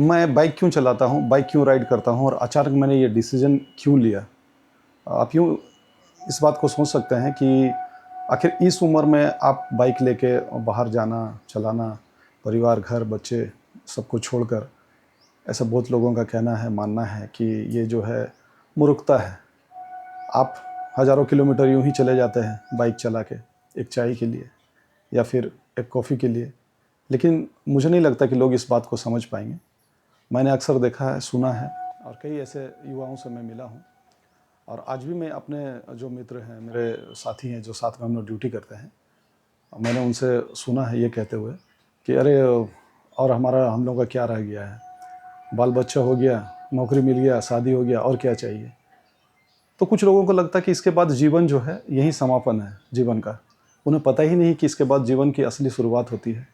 मैं बाइक क्यों चलाता हूँ, बाइक क्यों राइड करता हूँ और अचानक मैंने ये डिसीज़न क्यों लिया? आप यूँ इस बात को सोच सकते हैं कि आखिर इस उम्र में आप बाइक लेके बाहर जाना, चलाना, परिवार, घर, बच्चे सबको छोड़कर, ऐसा बहुत लोगों का कहना है, मानना है कि ये जो है मूर्खता है। आप हज़ारों किलोमीटर यूँ ही चले जाते हैं बाइक चला के, एक चाय के लिए या फिर एक कॉफ़ी के लिए। लेकिन मुझे नहीं लगता कि लोग इस बात को समझ पाएँगे। मैंने अक्सर देखा है, सुना है और कई ऐसे युवाओं से मैं मिला हूँ और आज भी मैं अपने जो मित्र हैं, मेरे साथी हैं जो साथ में हम लोग ड्यूटी करते हैं, मैंने उनसे सुना है ये कहते हुए कि अरे और हमारा हम लोगों का क्या रह गया है, बाल बच्चा हो गया, नौकरी मिल गया, शादी हो गया और क्या चाहिए। तो कुछ लोगों को लगता है कि इसके बाद जीवन जो है यही समापन है जीवन का। उन्हें पता ही नहीं कि इसके बाद जीवन की असली शुरुआत होती है।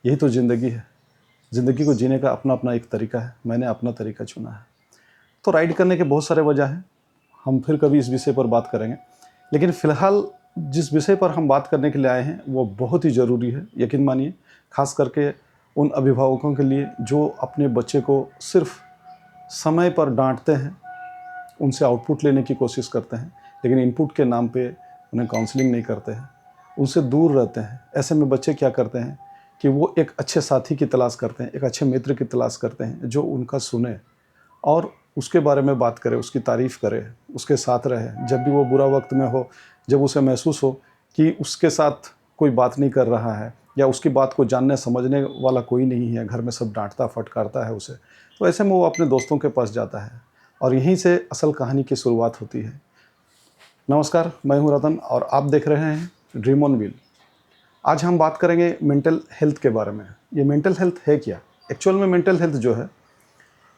यही तो ज़िंदगी है। ज़िंदगी को जीने का अपना अपना एक तरीका है। मैंने अपना तरीका चुना है। तो राइड करने के बहुत सारे वजह हैं। हम फिर कभी इस विषय पर बात करेंगे। लेकिन फ़िलहाल जिस विषय पर हम बात करने के लिए आए हैं वो बहुत ही ज़रूरी है, यकीन मानिए। ख़ास करके उन अभिभावकों के लिए जो अपने बच्चे को सिर्फ़ समय पर डाँटते हैं, उनसे आउटपुट लेने की कोशिश करते हैं, लेकिन इनपुट के नाम पे उन्हें काउंसलिंग नहीं करते हैं, उनसे दूर रहते हैं। ऐसे में बच्चे क्या करते हैं कि वो एक अच्छे साथी की तलाश करते हैं, एक अच्छे मित्र की तलाश करते हैं जो उनका सुने और उसके बारे में बात करे, उसकी तारीफ़ करे, उसके साथ रहे। जब भी वो बुरा वक्त में हो, जब उसे महसूस हो कि उसके साथ कोई बात नहीं कर रहा है या उसकी बात को जानने समझने वाला कोई नहीं है, घर में सब डांटता फटकारता है उसे, तो ऐसे में वो अपने दोस्तों के पास जाता है और यहीं से असल कहानी की शुरुआत होती है। नमस्कार, मैं हूं रतन और आप देख रहे हैं ड्रीम ऑन व्हील। आज हम बात करेंगे मेंटल हेल्थ के बारे में। ये मेंटल हेल्थ है क्या? एक्चुअल में मेंटल हेल्थ जो है,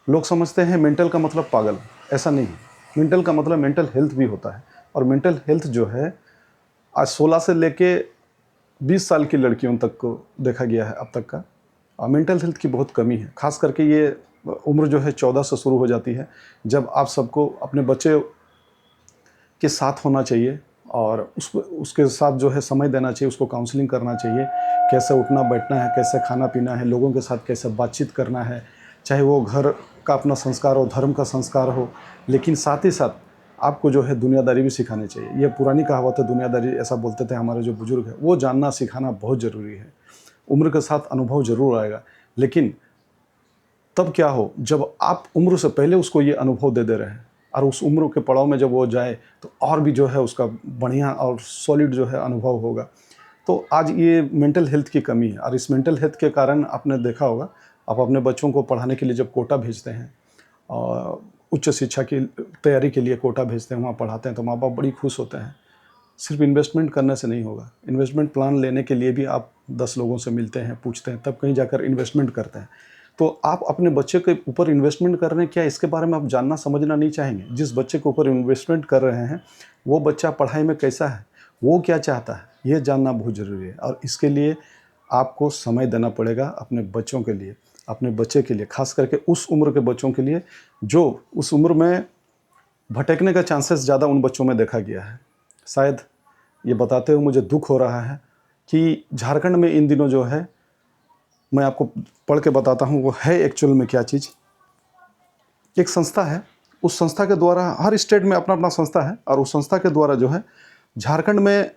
लोग समझते हैं मेंटल का मतलब पागल। ऐसा नहीं है। मेंटल का मतलब मेंटल हेल्थ भी होता है और मेंटल हेल्थ जो है आज 16 से लेके 20 साल की लड़कियों तक को देखा गया है अब तक का। मेंटल हेल्थ की बहुत कमी है। ख़ास करके ये उम्र जो है 14 से शुरू हो जाती है, जब आप सबको अपने बच्चे के साथ होना चाहिए और उसके साथ जो है समय देना चाहिए, उसको काउंसलिंग करना चाहिए। कैसे उठना बैठना है, कैसे खाना पीना है, लोगों के साथ कैसे बातचीत करना है, चाहे वो घर का अपना संस्कार हो, धर्म का संस्कार हो, लेकिन साथ ही साथ आपको जो है दुनियादारी भी सिखानी चाहिए। ये पुरानी कहावत है, दुनियादारी ऐसा बोलते थे हमारे जो बुजुर्ग हैं, वो जानना सिखाना बहुत ज़रूरी है। उम्र के साथ अनुभव ज़रूर आएगा, लेकिन तब क्या हो जब आप उम्र से पहले उसको ये अनुभव दे दे रहे हैं और उस उम्र के पड़ाव में जब वो जाए तो और भी जो है उसका बढ़िया और सॉलिड जो है अनुभव होगा। तो आज ये मेंटल हेल्थ की कमी है और इस मेंटल हेल्थ के कारण आपने देखा होगा, आप अपने बच्चों को पढ़ाने के लिए जब कोटा भेजते हैं और उच्च शिक्षा की तैयारी के लिए कोटा भेजते हैं, वहाँ पढ़ाते हैं तो माँ बाप बड़ी खुश होते हैं। सिर्फ इन्वेस्टमेंट करने से नहीं होगा। इन्वेस्टमेंट प्लान लेने के लिए भी आप 10 लोगों से मिलते हैं, पूछते हैं, तब कहीं जाकर इन्वेस्टमेंट करते हैं। तो आप अपने बच्चे के ऊपर इन्वेस्टमेंट कर रहे हैं क्या, इसके बारे में आप जानना समझना नहीं चाहेंगे? जिस बच्चे के ऊपर इन्वेस्टमेंट कर रहे हैं, वो बच्चा पढ़ाई में कैसा है, वो क्या चाहता है, ये जानना बहुत ज़रूरी है और इसके लिए आपको समय देना पड़ेगा अपने बच्चों के लिए, अपने बच्चे के लिए, ख़ास करके उस उम्र के बच्चों के लिए जो उस उम्र में भटकने का चांसेस ज़्यादा उन बच्चों में देखा गया है। शायद ये बताते हुए मुझे दुख हो रहा है कि झारखंड में इन दिनों जो है, मैं आपको पढ़ के बताता हूँ वो है एक्चुअल में क्या चीज़। एक संस्था है, उस संस्था के द्वारा, हर स्टेट में अपना अपना संस्था है और उस संस्था के द्वारा जो है झारखंड में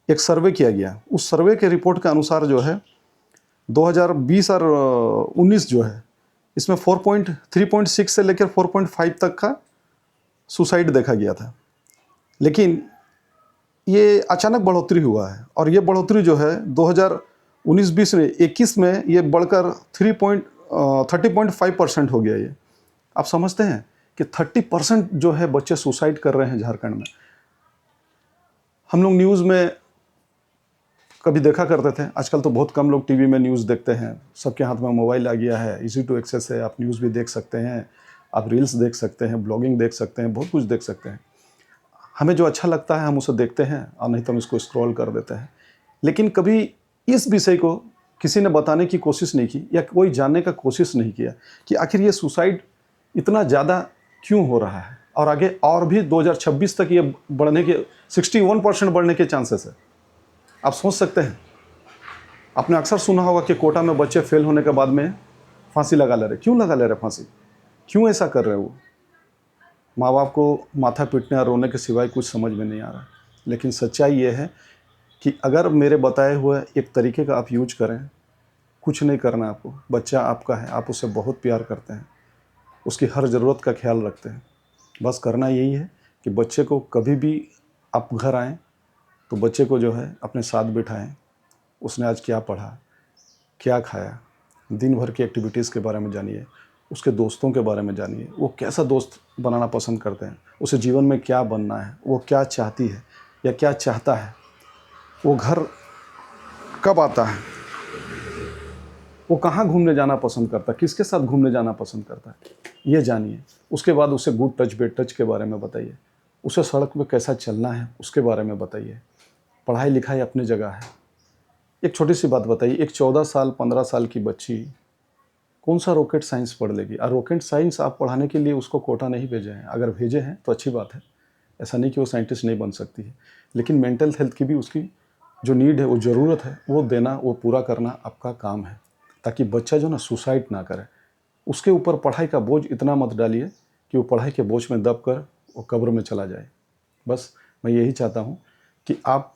एक सर्वे किया गया। उस सर्वे के रिपोर्ट के अनुसार जो है 2020 और 19 जो है, इसमें 3.6 से लेकर 4.5 तक का सुसाइड देखा गया था। लेकिन ये अचानक बढ़ोतरी हुआ है और ये बढ़ोतरी जो है 2019-20 में 21 में ये बढ़कर 30.5% हो गया। ये आप समझते हैं कि 30% जो है बच्चे सुसाइड कर रहे हैं झारखंड में। हम लोग न्यूज़ में कभी देखा करते थे, आजकल तो बहुत कम लोग टीवी में न्यूज़ देखते हैं। सबके हाथ में मोबाइल आ गया है, इजी टू एक्सेस है, आप न्यूज़ भी देख सकते हैं, आप रील्स देख सकते हैं, ब्लॉगिंग देख सकते हैं, बहुत कुछ देख सकते हैं। हमें जो अच्छा लगता है हम उसे देखते हैं और नहीं तो हम इसको स्क्रॉल कर देते हैं। लेकिन कभी इस विषय को किसी ने बताने की कोशिश नहीं की या कोई जानने का कोशिश नहीं किया कि आखिर ये सुसाइड इतना ज़्यादा क्यों हो रहा है और आगे और भी 2026 तक ये बढ़ने के 61% बढ़ने के चांसेस है। आप सोच सकते हैं, आपने अक्सर सुना होगा कि कोटा में बच्चे फेल होने के बाद में फांसी लगा ले रहे। क्यों लगा ले रहे फांसी? क्यों ऐसा कर रहे हैं वो? माँ बाप को माथा पीटने और रोने के सिवाय कुछ समझ में नहीं आ रहा। लेकिन सच्चाई ये है कि अगर मेरे बताए हुए एक तरीके का आप यूज करें, कुछ नहीं करना है आपको। बच्चा आपका है, आप उससे बहुत प्यार करते हैं, उसकी हर ज़रूरत का ख्याल रखते हैं। बस करना यही है कि बच्चे को कभी भी आप घर आएँ तो बच्चे को जो है अपने साथ बिठाएँ। उसने आज क्या पढ़ा, क्या खाया, दिन भर की एक्टिविटीज़ के बारे में जानिए, उसके दोस्तों के बारे में जानिए, वो कैसा दोस्त बनाना पसंद करते हैं, उसे जीवन में क्या बनना है, वो क्या चाहती है या क्या चाहता है, वो घर कब आता है, वो कहाँ घूमने जाना पसंद करता है, किसके साथ घूमने जाना पसंद करता है, ये जानिए। उसके बाद उसे गुड टच बैड टच के बारे में बताइए, उसे सड़क पे कैसा चलना है उसके बारे में बताइए। पढ़ाई लिखाई अपनी जगह है। एक छोटी सी बात बताइए, एक 14 साल 15 साल की बच्ची कौन सा रॉकेट साइंस पढ़ लेगी? और रॉकेट साइंस आप पढ़ाने के लिए उसको कोटा नहीं भेजे हैं। अगर भेजे हैं तो अच्छी बात है, ऐसा नहीं कि वो साइंटिस्ट नहीं बन सकती है। लेकिन मेंटल हेल्थ की भी उसकी जो नीड है, वो ज़रूरत है, वो देना, वो पूरा करना आपका काम है, ताकि बच्चा जो ना सुसाइड ना करे। उसके ऊपर पढ़ाई का बोझ इतना मत डालिए कि वो पढ़ाई के बोझ में दब कर वो कब्र में चला जाए। बस मैं यही चाहता हूँ कि आप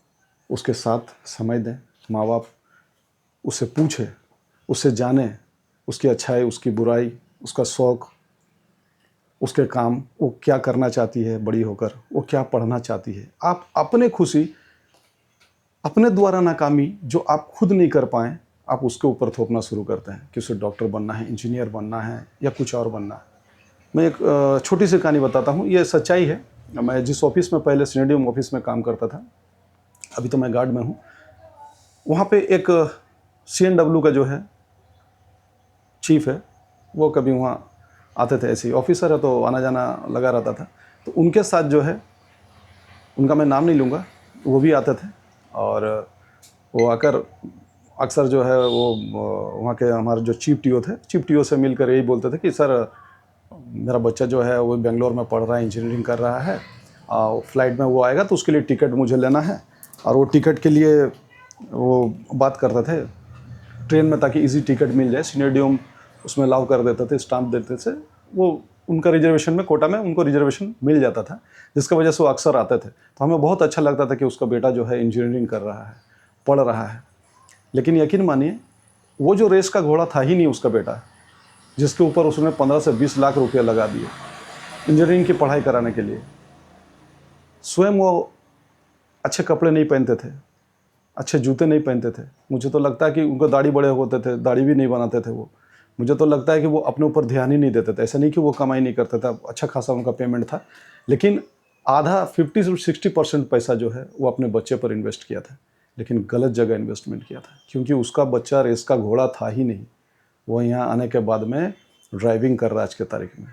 उसके साथ समय दें। माँ बाप उससे पूछे, उससे जाने, उसकी अच्छाई, उसकी बुराई, उसका शौक़, उसके काम, वो क्या करना चाहती है बड़ी होकर, वो क्या पढ़ना चाहती है। आप अपने खुशी, अपने द्वारा नाकामी जो आप खुद नहीं कर पाएँ, आप उसके ऊपर थोपना शुरू करते हैं कि उसे डॉक्टर बनना है, इंजीनियर बनना है या कुछ और बनना है। मैं एक छोटी सी कहानी बताता हूँ, ये सच्चाई है। मैं जिस ऑफ़िस में पहले सिनेडियम ऑफ़िस में काम करता था, अभी तो मैं गार्ड में हूँ, वहाँ पे एक CNW का जो है चीफ है, वो कभी वहाँ आते थे। ऐसे ही ऑफिसर है तो आना जाना लगा रहता था। तो उनके साथ जो है, उनका मैं नाम नहीं लूँगा, वो भी आते थे और वो आकर अक्सर जो है वो वहाँ के हमारे जो चीफ टीओ थे, चीफ टीओ से मिलकर यही बोलते थे कि सर मेरा बच्चा जो है वो बेंगलोर में पढ़ रहा है, इंजीनियरिंग कर रहा है, फ्लाइट में वो आएगा तो उसके लिए टिकट मुझे लेना है। और वो टिकट के लिए वो बात करते थे ट्रेन में, ताकि इजी टिकट मिल जाए। सिनेडियम उसमें अलाउ कर देते थे, स्टाम्प देते थे, वो उनका रिजर्वेशन में, कोटा में उनको रिजर्वेशन मिल जाता था, जिसकी वजह से वो अक्सर आते थे। तो हमें बहुत अच्छा लगता था कि उसका बेटा जो है इंजीनियरिंग कर रहा है, पढ़ रहा है। लेकिन यकीन मानिए, वो जो रेस का घोड़ा था ही नहीं उसका बेटा, जिसके ऊपर उसने 15 से 20 लाख रुपये लगा दिए इंजीनियरिंग की पढ़ाई कराने के लिए। स्वयं वो अच्छे कपड़े नहीं पहनते थे, अच्छे जूते नहीं पहनते थे। मुझे तो लगता है कि उनको दाढ़ी बड़े होते थे, दाढ़ी भी नहीं बनाते थे वो। मुझे तो लगता है कि वो अपने ऊपर ध्यान ही नहीं देते थे। ऐसा नहीं कि वो कमाई नहीं करते थे, अच्छा खासा उनका पेमेंट था, लेकिन आधा 50 से 60% पैसा जो है वो अपने बच्चे पर इन्वेस्ट किया था। लेकिन गलत जगह इन्वेस्टमेंट किया था, क्योंकि उसका बच्चा रेस का घोड़ा था ही नहीं। वो यहाँ आने के बाद में ड्राइविंग कर रहा है आज के तारीख में।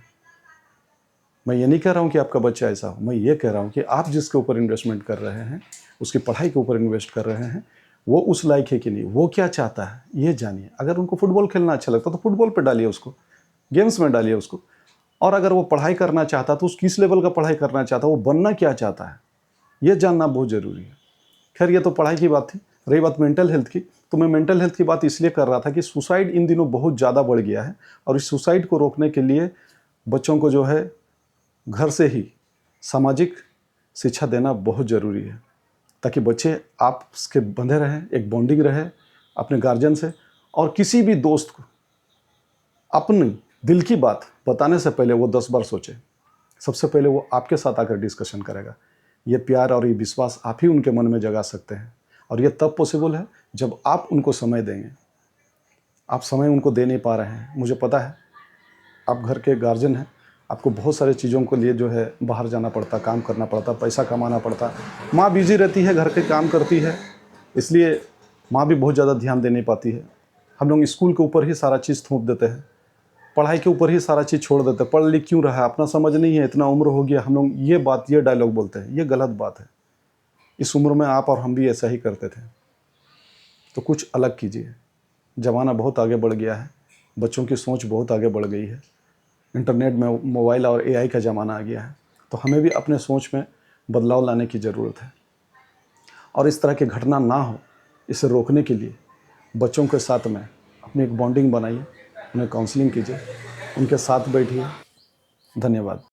मैं ये नहीं कह रहा हूँ कि आपका बच्चा ऐसा हो, मैं ये कह रहा हूँ कि आप जिसके ऊपर इन्वेस्टमेंट कर रहे हैं, उसकी पढ़ाई के ऊपर इन्वेस्ट कर रहे हैं, वो उस लायक है कि नहीं, वो क्या चाहता है ये जानिए। अगर उनको फुटबॉल खेलना अच्छा लगता है तो फुटबॉल पे डालिए उसको, गेम्स में डालिए उसको। और अगर वो पढ़ाई करना चाहता तो उस किस लेवल का पढ़ाई करना चाहता, वो बनना क्या चाहता है, ये जानना बहुत ज़रूरी है। खैर, ये तो पढ़ाई की बात थी। रही बात मेंटल हेल्थ की, तो मैं मेंटल हेल्थ की बात इसलिए कर रहा था कि सुसाइड इन दिनों बहुत ज़्यादा बढ़ गया है, और इस सुसाइड को रोकने के लिए बच्चों को जो है घर से ही सामाजिक शिक्षा देना बहुत ज़रूरी है, ताकि बच्चे आपके बंधे रहें, एक बॉन्डिंग रहे अपने गार्जियन से। और किसी भी दोस्त को अपनी दिल की बात बताने से पहले वो 10 बार सोचे। सबसे पहले वो आपके साथ आकर डिस्कशन करेगा। ये प्यार और ये विश्वास आप ही उनके मन में जगा सकते हैं, और ये तब पॉसिबल है जब आप उनको समय देंगे। आप समय उनको दे नहीं पा रहे हैं, मुझे पता है। आप घर के गार्जियन हैं, आपको बहुत सारी चीज़ों के लिए जो है बाहर जाना पड़ता, काम करना पड़ता, पैसा कमाना पड़ता। माँ बिज़ी रहती है, घर के काम करती है, इसलिए माँ भी बहुत ज़्यादा ध्यान दे नहीं पाती है। हम लोग स्कूल के ऊपर ही सारा चीज़ थोप देते हैं, पढ़ाई के ऊपर ही सारा चीज़ छोड़ देते हैं। पढ़ लिख क्यों रहा है, अपना समझ नहीं है, इतना उम्र हो गया। हम लोग ये बात, ये डायलॉग बोलते हैं, ये गलत बात है। इस उम्र में आप और हम भी ऐसा ही करते थे, तो कुछ अलग कीजिए। ज़माना बहुत आगे बढ़ गया है, बच्चों की सोच बहुत आगे बढ़ गई है। इंटरनेट में मोबाइल और AI का ज़माना आ गया है, तो हमें भी अपने सोच में बदलाव लाने की ज़रूरत है। और इस तरह की घटना ना हो, इसे रोकने के लिए बच्चों के साथ में अपनी एक बॉन्डिंग बनाइए। उन्हें काउंसलिंग कीजिए, उनके साथ बैठिए। धन्यवाद।